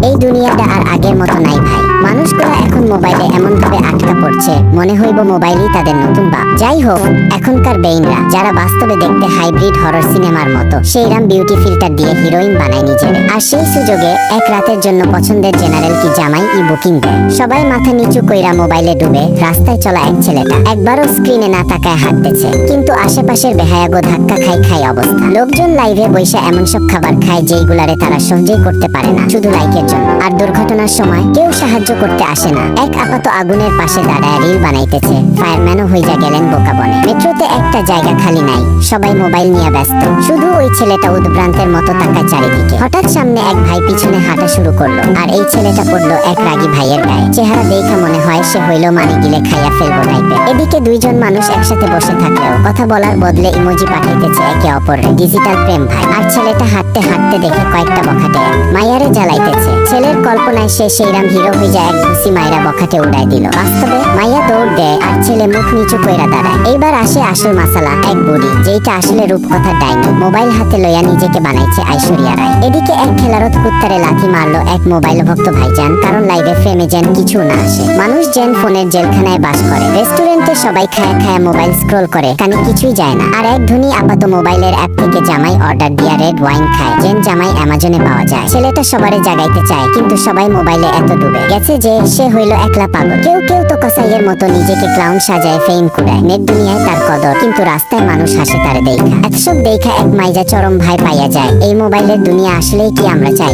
এই দুনিয়াটা আর আগের মতো নাই ভাই। মানুষগুলা এখন মোবাইলে এমন ভাবে আটকা পড়ছে, মনে হইব মোবাইলই তাদের নতুন বাপ। যাই হোক, এখনকার বেইনরা যারা বাস্তবে দেখতে হাইব্রিড হরর সিনেমার মতো, সেইরাম বিউটি ফিল্টার দিয়ে হিরোইন বানায় নিজের, আর সেই সুযোগে এক রাতের জন্য পছন্দের জেনারেল কি জামাই বুকিং দেয়। সবাই মাথা নিচু কইরা মোবাইলে ডুবে রাস্তায় চলা এক ছেলেটা একবারও স্ক্রিনে না তাকায় হাঁটতেছে, কিন্তু আশেপাশের বেহায়াগো ধাক্কা খাই অবস্থা। লোকজন লাইভে বৈশা এমন সব খাবার খায় যেইগুলারে তারা সহ্যই করতে পারে না, শুধু লাইকের জন্য। আর দুর্ঘটনার সময় কেউ সাহায্য করতে আসে না। এক আপাত আগুনের পাশে দাঁড়ায় রিল বানাইতেছে, ফায়ারম্যানও হইয়া গেলেন বোকা বনে। মেট্রোতে একটা জায়গা খালি নাই, সবাই মোবাইল নিয়ে ব্যস্ত। শুধু ওই ছেলেটা উদ্ভ্রান্তের মতো তাকায় চারিদিকে। হঠাৎ সামনে এক ভাই পিছনে হাঁটা শুরু করলো, আর এই ছেলেটা পড়লো এক রাগী ভাইয়ের গায়ে। চেহারা দেখা মনে হয় সে হইল মানে গিলে খাইয়া ফেলবো টাইপের। এদিকে দুইজন মানুষ একসাথে বসে থাকলেও কথা বলার বদলে ইমোজি পাঠাইতেছে একে অপরের। ডিজিটাল প্রেম ভাই। আর ছেলেটা হাঁটতে হাঁটতে দেখে কয়েকটা বখাটে মাইয়ারে জ্বালাইতেছে। ছেলের কল্পনায় সে সেইরাম হিরো হয়ে যায়, এক ঘুষি মাইরা বখাটে উড়াই দিল। বাস্তবে মাইয়া দৌড় দেয় আর ছেলে মুখ নিচু কইরা দাঁড়ায়। এইবার আসে আসল মাসালা, এক বুড়ি যেইটা আসলে রূপকথার ডাইনি, মোবাইল হাতে লইয়া নিজেকে বানাইছে ঐশ্বরিয়া রায়। এদিকে এক খেলারত কুত্তারে লাথি মারলো এক মোবাইল ভক্ত ভাইজান, কারণ লাইভে ফ্রেমে যেন কিছু না আসে। মানুষ যেন ফোনের জেলখানায় বাস করে। রেস্টুরেন্টে সবাই খায়া মোবাইল স্ক্রোল করে, কানে কিছুই যায় না। আর এক ধনী আপাত মোবাইলের অ্যাপ থেকে জামাই অর্ডার দিয়া রেড ওয়াইন খায়, যেন জামাই অ্যামাজনে পাওয়া যায়। ছেলেটা সবারে জাগাইতে চায়, কিন্তু সবাই মোবাইলে এত ডুবে গেছে যে সে হইল একলা পাগল। কেউ কেউ তো কসাইয়ের মতো নিজেকে ক্লাউন সাজায় ফেম কুড়ায়। নেট দুনিয়ায় তার কদর, কিন্তু রাস্তায় মানুষ হাসে তারে দেখা। এতসব দেখা এক মাইজা চরম ভাই পাইয়া যায়। এই মোবাইলের দুনিয়া আসলেই কি আমরা চাই?